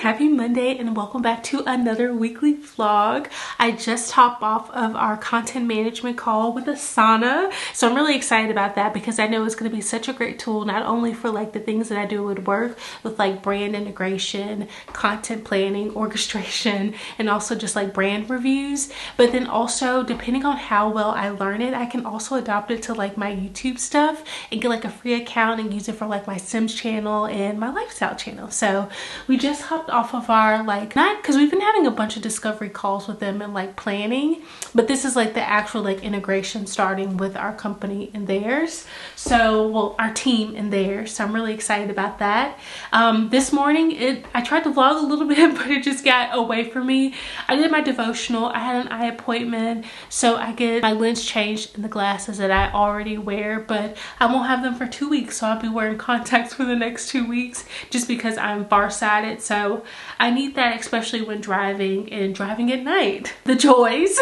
happy Monday and welcome back to another weekly vlog. I just hopped off of our content management call with Asana, so I'm really excited about that because I know it's going to be such a great tool, not only for like the things that I do at work with like brand integration, content planning, orchestration, and also just like brand reviews, but then also depending on how well I learn it, I can also adopt it to like my YouTube stuff and get like a free account and use it for like my Sims channel and my lifestyle channel. So we just hopped off of our not because we've been having a bunch of discovery calls with them and like planning, but this is like the actual like integration starting with our company and theirs. So well, our team and theirs. So I'm really excited about that. This morning I tried to vlog a little bit, but it just got away from me. I did my devotional. I had an eye appointment, so I get my lens changed in the glasses that I already wear, but I won't have them for 2 weeks, so I'll be wearing contacts for the next 2 weeks just because I'm farsighted. So I need that, especially when driving and driving at night, the joys.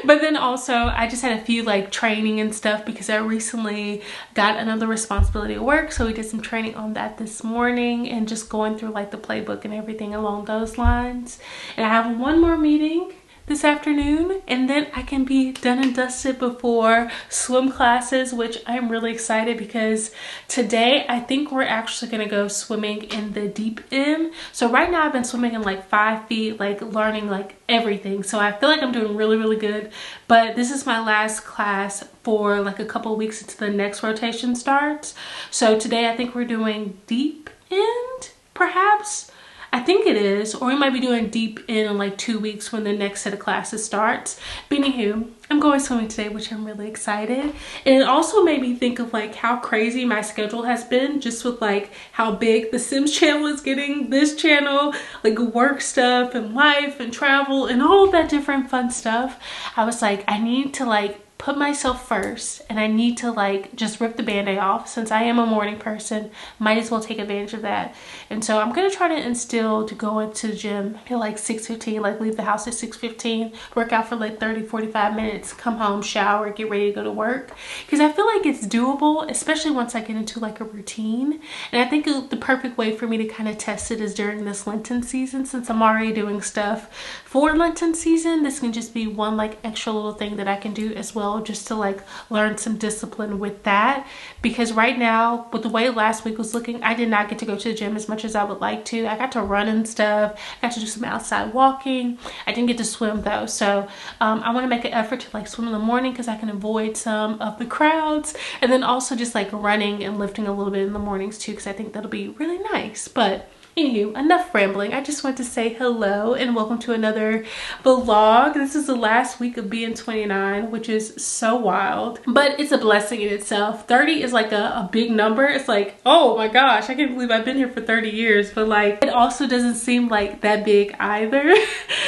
But then also I just had a few like training and stuff because I recently got another responsibility at work, so we did some training on that this morning and just going through like the playbook and everything along those lines. And I have one more meeting this afternoon and then I can be done and dusted before swim classes, which I'm really excited because today I think we're actually gonna go swimming in the deep end. So right now I've been swimming in like 5 feet, like learning like everything, so I feel like I'm doing really good, but this is my last class for like a couple of weeks until the next rotation starts. So today I think we're doing deep end, perhaps. I think it is, or we might be doing deep in like 2 weeks when the next set of classes starts. But anywho, I'm going swimming today, which I'm really excited. And it also made me think of like how crazy my schedule has been, just with like how big the Sims channel is getting, this channel, like work stuff and life and travel and all of that different fun stuff. I was like, I need to like put myself first, and I need to like just rip the band-aid off. Since I am a morning person, might as well take advantage of that. And so I'm gonna try to instill to go into the gym at like 6:15, like leave the house at 6:15, work out for like 30-45 minutes, come home, shower, get ready to go to work, because I feel like it's doable, especially once I get into like a routine. And I think the perfect way for me to kind of test it is during this Lenten season. Since I'm already doing stuff for Lenten season, this can just be one like extra little thing that I can do as well, just to like learn some discipline with that. Because right now, with the way last week was looking, I did not get to go to the gym as much as I would like to. I got to run and stuff, I got to do some outside walking. I didn't get to swim though, so I want to make an effort to like swim in the morning because I can avoid some of the crowds, and then also just like running and lifting a little bit in the mornings too, because I think that'll be really nice. But anywho, enough rambling. I just want to say hello and welcome to another vlog. This is the last week of being 29, which is so wild, but it's a blessing in itself. 30 is like a big number. It's like, oh my gosh, I can't believe I've been here for 30 years, but like it also doesn't seem like that big either.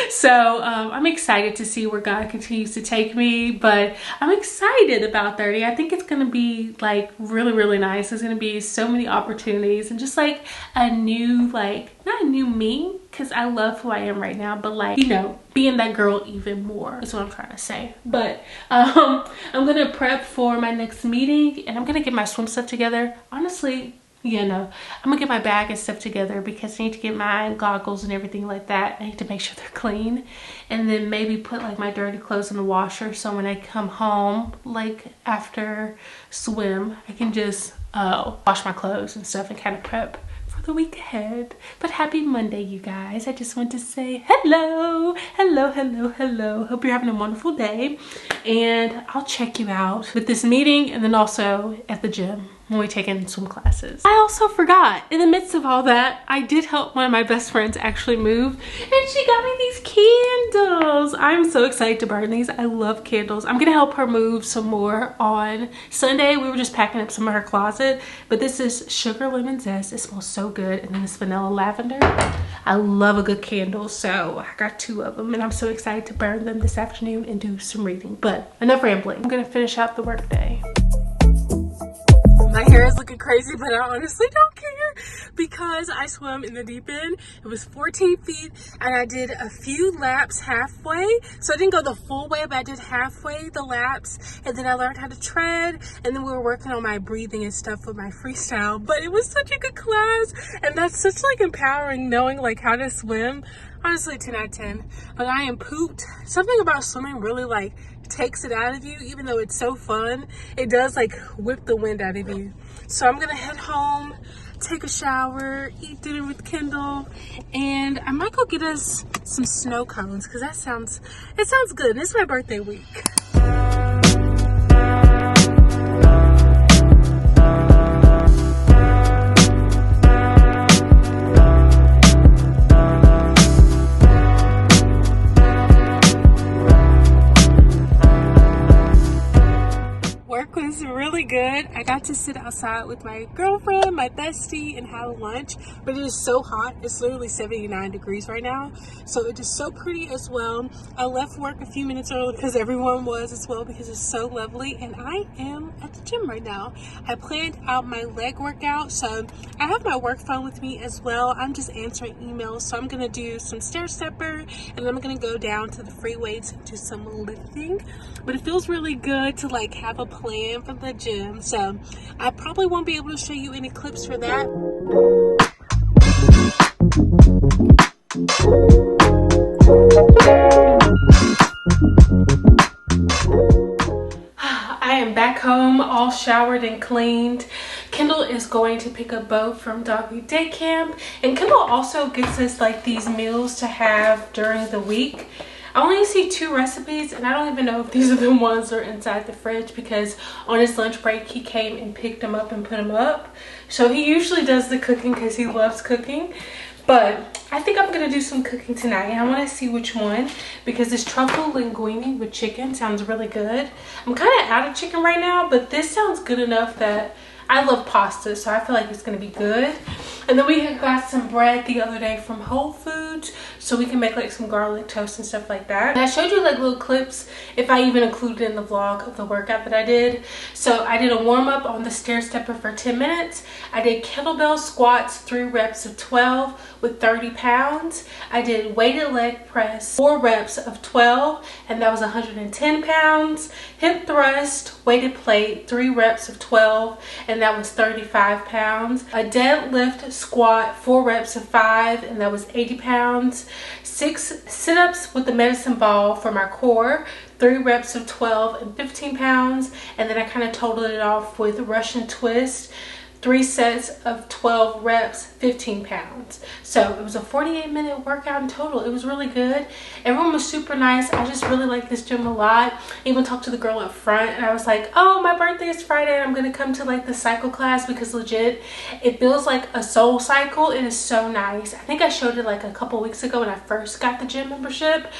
So I'm excited to see where God continues to take me, but I'm excited about 30. I think it's gonna be like really nice. There's gonna be so many opportunities and just like a new, like not a new me, because I love who I am right now, but like, you know, being that girl even more is what I'm trying to say. But I'm gonna prep for my next meeting and I'm gonna get my swim stuff together. Honestly, you know, I'm gonna get my bag and stuff together because I need to get my goggles and everything like that. I need to make sure they're clean, and then maybe put like my dirty clothes in the washer, so when I come home like after swim, I can just wash my clothes and stuff and kind of prep the week ahead. But happy Monday, you guys. I just want to say hello. Hope you're having a wonderful day, and I'll check you out with this meeting and then also at the gym when we take in swim classes. I also forgot, in the midst of all that, I did help one of my best friends actually move, and she got me these candles. I'm so excited to burn these. I love candles. I'm gonna help her move some more on Sunday. We were just packing up some of her closet, but this is sugar lemon zest. It smells so good, and then this vanilla lavender. I love a good candle, so I got 2 of them, and I'm so excited to burn them this afternoon and do some reading. But enough rambling. I'm gonna finish out the work day. My hair is looking crazy, but I honestly don't care because I swam in the deep end. It was 14 feet and I did a few laps halfway. So I didn't go the full way, but I did halfway the laps, and then I learned how to tread, and then we were working on my breathing and stuff with my freestyle. But it was such a good class, and that's such like empowering knowing like how to swim. Honestly, 10 out of 10. But I am pooped. Something about swimming really like takes it out of you. Even though it's so fun, it does like whip the wind out of you. So I'm gonna head home, take a shower, eat dinner with Kendall, and I might go get us some snow cones because it sounds good. This is my birthday week. Work was really good. I got to sit outside with my girlfriend, my bestie, and have lunch, but it is so hot. It's literally 79 degrees right now, so it is so pretty as well. I left work a few minutes early because everyone was as well, because it's so lovely, and I am at the gym right now. I planned out my leg workout, so I have my work phone with me as well. I'm just answering emails, so I'm gonna do some stair stepper, and then I'm gonna go down to the free weights and do some lifting. But it feels really good to like have a plan for the gym, so I probably won't be able to show you any clips for that. I am back home, all showered and cleaned. Kendall is going to pick up Bo from doggy day camp, and Kendall also gets us like these meals to have during the week. I only see 2 recipes, and I don't even know if these are the ones that are inside the fridge, because on his lunch break he came and picked them up and put them up. So he usually does the cooking because he loves cooking, but I think I'm gonna do some cooking tonight, and I want to see which one, because this truffle linguine with chicken sounds really good. I'm kind of out of chicken right now, but this sounds good enough that I love pasta, so I feel like it's gonna be good. And then we had got some bread the other day from Whole Foods, so we can make like some garlic toast and stuff like that. And I showed you like little clips, if I even included in the vlog, of the workout that I did. So I did a warm up on the stair stepper for 10 minutes. I did kettlebell squats, 3 reps of 12 with 30 pounds. I did weighted leg press, 4 reps of 12, and that was 110 pounds. Hip thrust, weighted plate, 3 reps of 12, and that was 35 pounds. A deadlift squat, 4 reps of 5, and that was 80 pounds. 6 sit-ups with the medicine ball for my core, 3 reps of 12 and 15 pounds. And then I kind of totaled it off with Russian twist, 3 sets of 12 reps, 15 pounds. So it was a 48-minute workout in total. It was really good. Everyone was super nice. I just really like this gym a lot. I even talked to the girl up front, and I was like, oh, my birthday is Friday, and I'm gonna come to like the cycle class, because legit, it feels like a soul cycle. It is so nice. I think I showed it like a couple weeks ago when I first got the gym membership,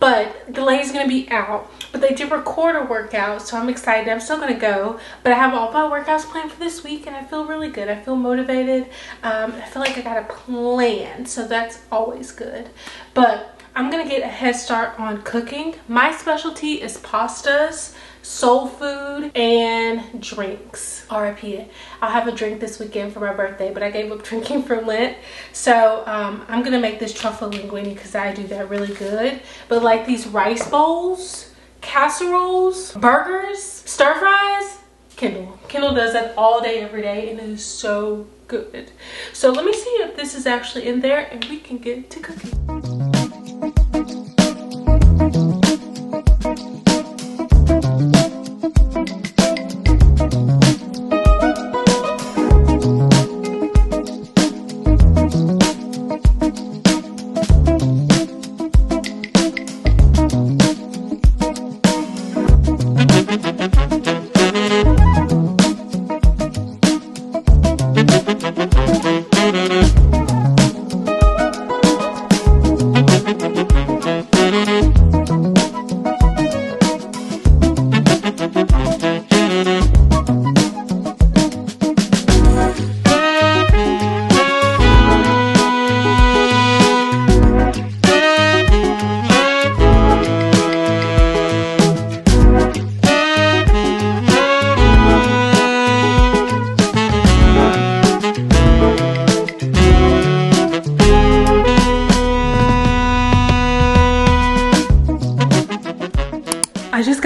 but the lady's gonna be out. But they did record a workout, so I'm excited. I'm still gonna go, but I have all my workouts planned for this week, and I feel really good. I feel motivated. I feel like I got a plan, so that's always good. But I'm gonna get a head start on cooking. My specialty is pastas, soul food, and drinks. R.I.P. it. I'll have a drink this weekend for my birthday, but I gave up drinking for Lent. So I'm gonna make this truffle linguine because I do that really good. But like these rice bowls, casseroles, burgers, stir fries, Kendall does that all day, every day, and it is so good. So let me see if this is actually in there, and we can get to cooking.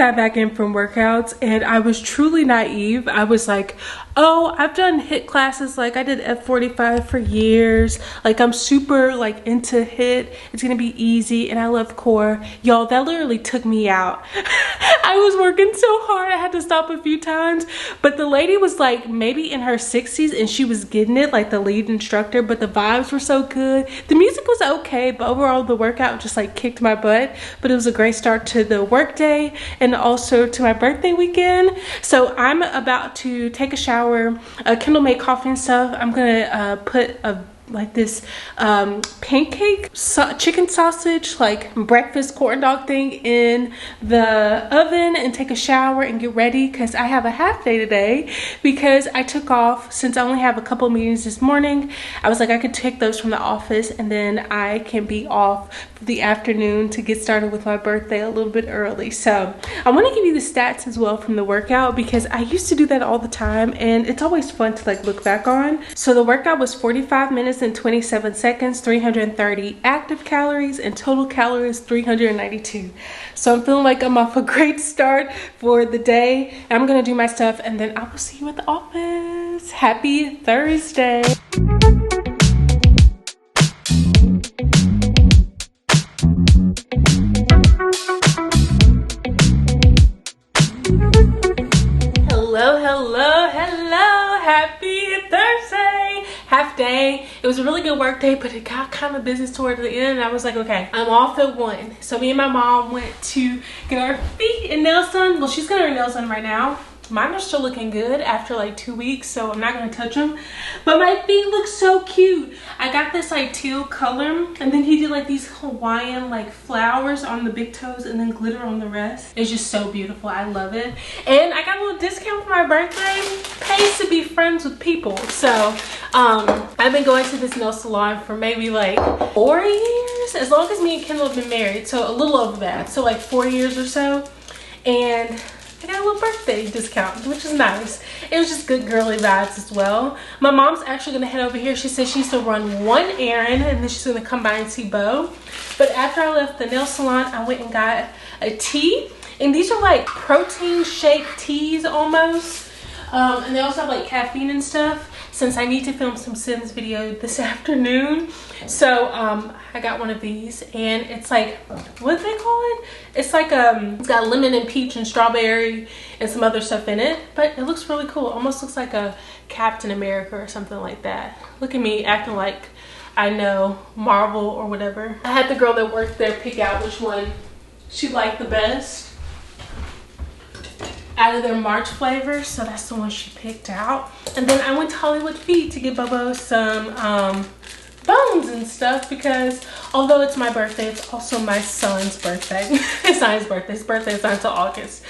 got back in from workouts and I was truly naive. I was like, oh, I've done HIIT classes. Like I did F45 for years. Like I'm super like into HIIT. It's gonna be easy and I love core. Y'all, that literally took me out. I was working so hard. I had to stop a few times. But the lady was like maybe in her 60s and she was getting it, like the lead instructor, but the vibes were so good. The music was okay, but overall the workout just like kicked my butt. But it was a great start to the work day and also to my birthday weekend. So I'm about to take a shower, Kendall made coffee and stuff. I'm gonna put like this pancake chicken sausage like breakfast corn dog thing in the oven and take a shower and get ready because I have a half day today because I took off. Since I only have a couple meetings this morning, I was like I could take those from the office and then I can be off for the afternoon to get started with my birthday a little bit early. So I want to give you the stats as well from the workout because I used to do that all the time and it's always fun to like look back on. So the workout was 45 minutes and 27 seconds, 330 active calories, and total calories 392. So I'm feeling like I'm off a great start for the day. I'm gonna do my stuff and then I will see you at the office. Happy Thursday. Hello, happy Thursday, half day. It was a really good work day, but it got kind of busy towards the end. I was like, okay, I'm off at 1. So me and my mom went to get our feet and nails done. Well, she's getting her nails done right now. Mine are still looking good after like 2 weeks, so I'm not gonna touch them. But my feet look so cute. I got this like teal color, and then he did like these Hawaiian like flowers on the big toes and then glitter on the rest. It's just so beautiful. I love it. And I got a little discount for my birthday. Pays to be friends with people. So I've been going to this nail salon for maybe like 4 years, as long as me and Kendall have been married. So a little over that. So like 4 years or so. And I got a little birthday discount, which is nice. It was just good girly vibes as well. My mom's actually gonna head over here. She said she needs to run one errand and then she's gonna come by and see Bo. But after I left the nail salon, I went and got a tea. And these are like protein shaped teas almost. And they also have like caffeine and stuff, since I need to film some Sims video this afternoon. So I got one of these and it's like, what do they call it? It's like it's got lemon and peach and strawberry and some other stuff in it, but it looks really cool. Almost looks like a Captain America or something like that. Look at me acting like I know Marvel or whatever. I had the girl that worked there pick out which one she liked the best out of their March flavors, so that's the one she picked out. And then I went to Hollywood Feet to get Bobo some bones and stuff because although it's my birthday, it's also my son's birthday. It's not his birthday. His birthday is not until August,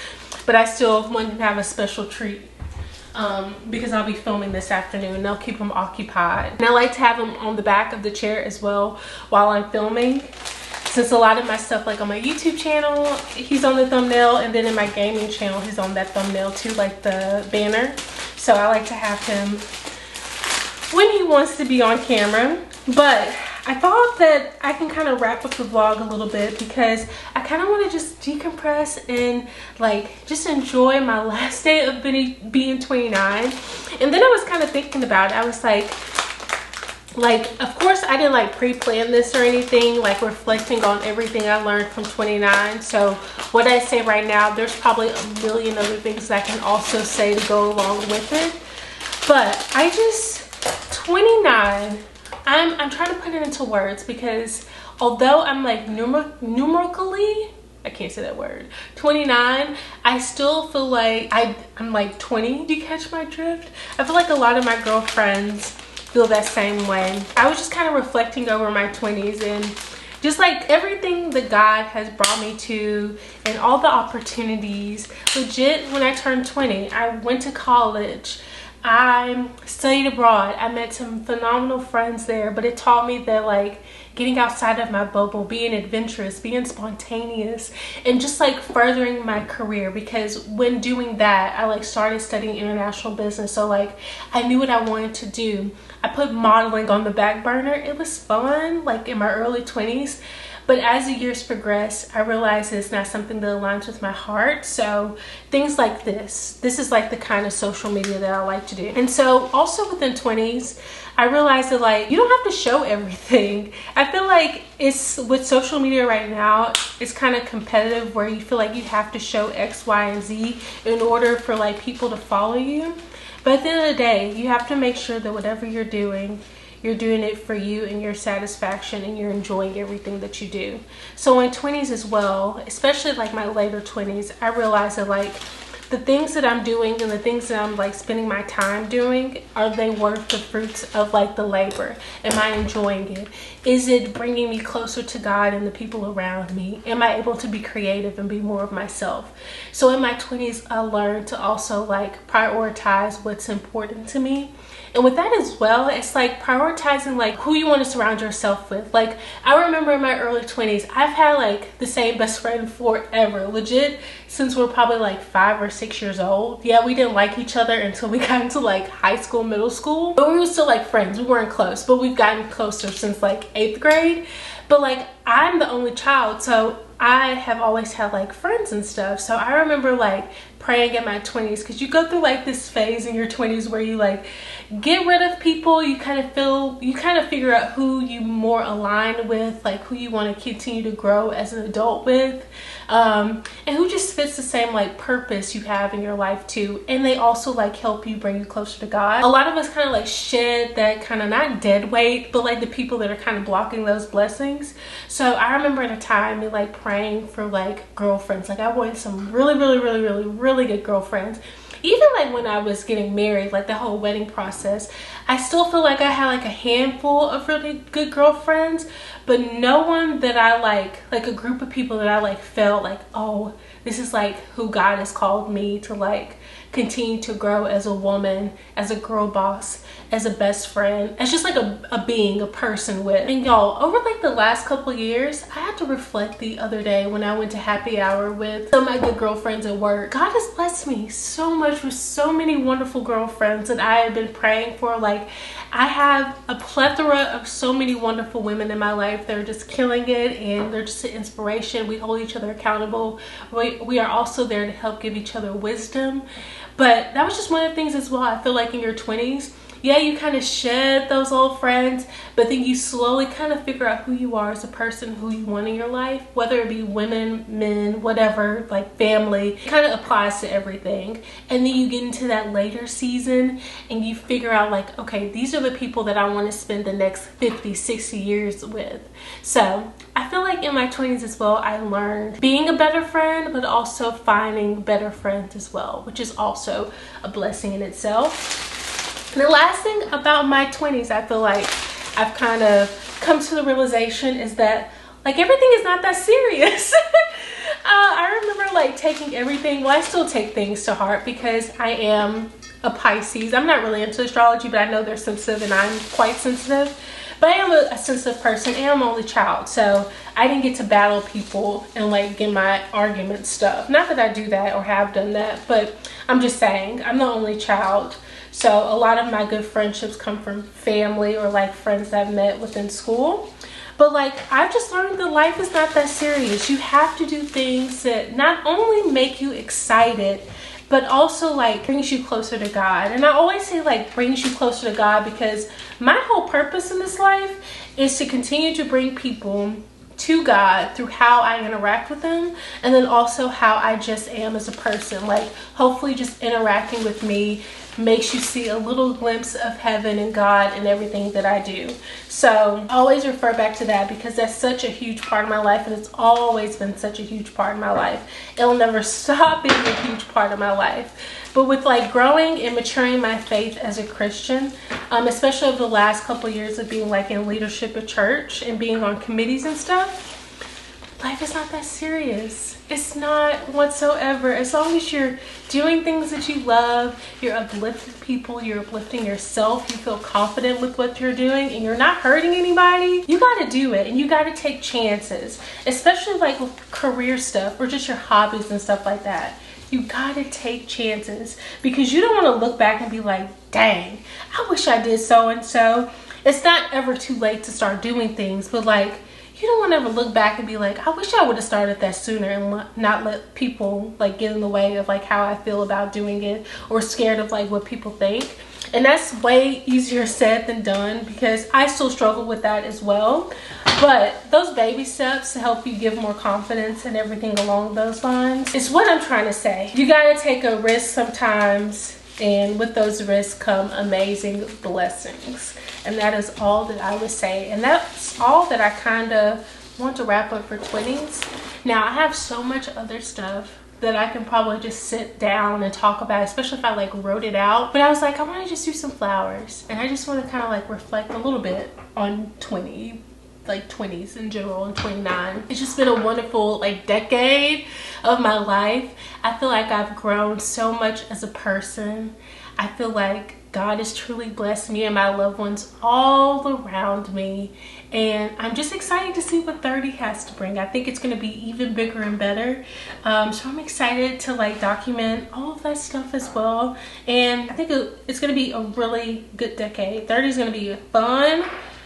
but I still want to have a special treat because I'll be filming this afternoon and I'll keep him occupied. And I like to have him on the back of the chair as well while I'm filming. Since a lot of my stuff, like on my YouTube channel, he's on the thumbnail, and then in my gaming channel, he's on that thumbnail too, like the banner. So I like to have him when he wants to be on camera. But I thought that I can kind of wrap up the vlog a little bit because I kind of want to just decompress and like just enjoy my last day of being 29. And then I was kind of thinking about it. I was like, of course I didn't like pre-plan this or anything, like reflecting on everything I learned from 29. So what I say right now, there's probably a million other things that I can also say to go along with it. But I just, 29, I'm trying to put it into words because although I'm like numerically, I can't say that word, 29, I still feel like I'm like 20. Do you catch my drift? I feel like a lot of my girlfriends feel that same way. I was just kind of reflecting over my 20s and just like everything that God has brought me to and all the opportunities. Legit, when I turned 20, I went to college. I studied abroad. I met some phenomenal friends there, but it taught me that like getting outside of my bubble, being adventurous, being spontaneous, and just like furthering my career, because when doing that, I like started studying international business. So like I knew what I wanted to do. I put modeling on the back burner. It was fun like in my early 20s, But as the years progress, I realize it's not something that aligns with my heart. So things like this is like the kind of social media that I like to do. And so also within 20s, I realized that like you don't have to show everything. I feel like it's with social media right now, it's kind of competitive where you feel like you have to show X, Y, and Z in order for like people to follow you. But at the end of the day, you have to make sure that whatever you're doing it for you and your satisfaction, and you're enjoying everything that you do. So in 20s as well, especially like my later 20s, I realized that like the things that I'm doing and the things that I'm like spending my time doing, are they worth the fruits of like the labor? Am I enjoying it? Is it bringing me closer to God and the people around me? Am I able to be creative and be more of myself? So in my 20s, I learned to also like prioritize what's important to me. And with that as well, it's like prioritizing like who you want to surround yourself with. Like I remember in my early 20s, I've had like the same best friend forever, legit, since we're probably like 5 or 6 years old. Yeah, we didn't like each other until we got into like high school, middle school, but we were still like friends. We weren't close, but we've gotten closer since like 8th grade. But like I'm the only child, so I have always had like friends and stuff. So I remember like praying in my 20s, because you go through like this phase in your 20s where you like get rid of people. You kind of figure out who you more align with, like who you want to continue to grow as an adult with, and who just fits the same like purpose you have in your life too. And they also like help you, bring you closer to God. A lot of us kind of like shed that kind of, not dead weight, but like the people that are kind of blocking those blessings. So I remember at a time me like praying for like girlfriends. Like I wanted some really good girlfriends. Even like when I was getting married, like the whole wedding process, I still feel like I had like a handful of really good girlfriends, but no one that I like a group of people that I like felt like, oh, this is like who God has called me to like continue to grow as a woman, as a girl boss, as a best friend, as just like a being, a person with. And y'all, over like the last couple years, I had to reflect the other day when I went to happy hour with some of my good girlfriends at work. God has blessed me so much with so many wonderful girlfriends that I have been praying for. Like I have a plethora of so many wonderful women in my life that are just killing it, and they're just an inspiration. We hold each other accountable. We are also there to help give each other wisdom. But that was just one of the things as well. I feel like in your 20s, yeah, you kind of shed those old friends, but then you slowly kind of figure out who you are as a person, who you want in your life, whether it be women, men, whatever, like family. It kind of applies to everything. And then you get into that later season and you figure out like, okay, these are the people that I want to spend the next 50, 60 years with. So I feel like in my 20s as well, I learned being a better friend, but also finding better friends as well, which is also a blessing in itself. And the last thing about my 20s, I feel like I've kind of come to the realization is that like everything is not that serious. I remember like taking everything, well, I still take things to heart because I am a Pisces. I'm not really into astrology, but I know they're sensitive and I'm quite sensitive. But I am a sensitive person and I'm an only child, so I didn't get to battle people and like get my argument stuff. Not that I do that or have done that, but I'm just saying I'm the only child. So a lot of my good friendships come from family or like friends that I've met within school. But like I've just learned that life is not that serious. You have to do things that not only make you excited, but also like brings you closer to God. And I always say like brings you closer to God because my whole purpose in this life is to continue to bring people to God through how I interact with them, and then also how I just am as a person. Like hopefully just interacting with me makes you see a little glimpse of heaven and God and everything that I do. So I always refer back to that because that's such a huge part of my life, and it's always been such a huge part of my life. It'll never stop being a huge part of my life. But with like growing and maturing my faith as a Christian, especially over the last couple of years of being like in leadership at church and being on committees and stuff, life is not that serious. It's not whatsoever. As long as you're doing things that you love, you're uplifting people, you're uplifting yourself, you feel confident with what you're doing, and you're not hurting anybody, you got to do it. And you got to take chances, especially like with career stuff or just your hobbies and stuff like that. You got to take chances because you don't want to look back and be like, dang, I wish I did so and so. It's not ever too late to start doing things, but like, you don't want to ever look back and be like, I wish I would have started that sooner and not let people like get in the way of like how I feel about doing it, or scared of like what people think. And that's way easier said than done, because I still struggle with that as well. But those baby steps to help you give more confidence and everything along those lines is what I'm trying to say. You got to take a risk sometimes, and with those risks come amazing blessings. And that is all that I would say. And that's all that I kind of want to wrap up for 20s. Now, I have so much other stuff that I can probably just sit down and talk about, especially if I like wrote it out. But I was like, I want to just do some flowers, and I just want to kind of like reflect a little bit on 20s in general, and 29. It's just been a wonderful like decade of my life. I feel like I've grown so much as a person. I feel like God has truly blessed me and my loved ones all around me. And I'm just excited to see what 30 has to bring. I think it's going to be even bigger and better. So I'm excited to like document all of that stuff as well. And I think it's going to be a really good decade. 30 is going to be fun.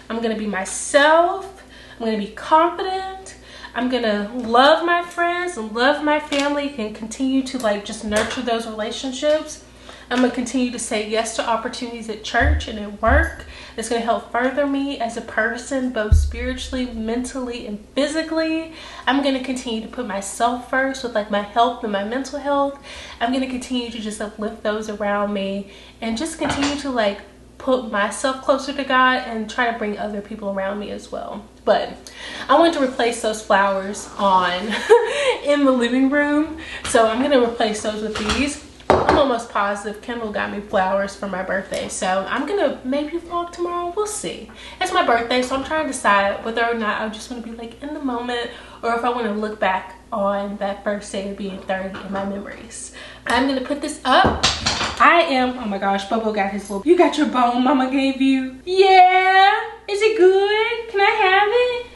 I'm going to be myself. I'm going to be confident. I'm going to love my friends and love my family, and continue to like just nurture those relationships. I'm going to continue to say yes to opportunities at church and at work. It's going to help further me as a person, both spiritually, mentally, and physically. I'm going to continue to put myself first with like my health and my mental health. I'm going to continue to just uplift those around me, and just continue to like put myself closer to God and try to bring other people around me as well. But I want to replace those flowers on in the living room. So I'm going to replace those with these. I'm almost positive Kendall got me flowers for my birthday, so I'm gonna maybe vlog tomorrow. We'll see. It's my birthday, so I'm trying to decide whether or not I just want to be like in the moment, or if I want to look back on that first day of being 30 in my memories. I'm gonna put this up. Oh my gosh, Bobo got his little, you got your bone mama gave you. Yeah, is it good? Can I have it?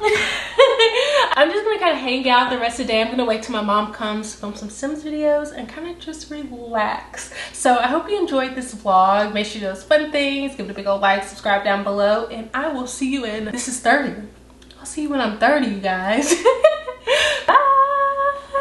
I'm just gonna kind of hang out the rest of the day. I'm gonna wait till my mom comes, film some Sims videos, and kind of just relax. So I hope you enjoyed this vlog. Make sure you do those fun things. Give it a big old like, subscribe down below, and I will see you in, this is 30. I'll see you when I'm 30, you guys.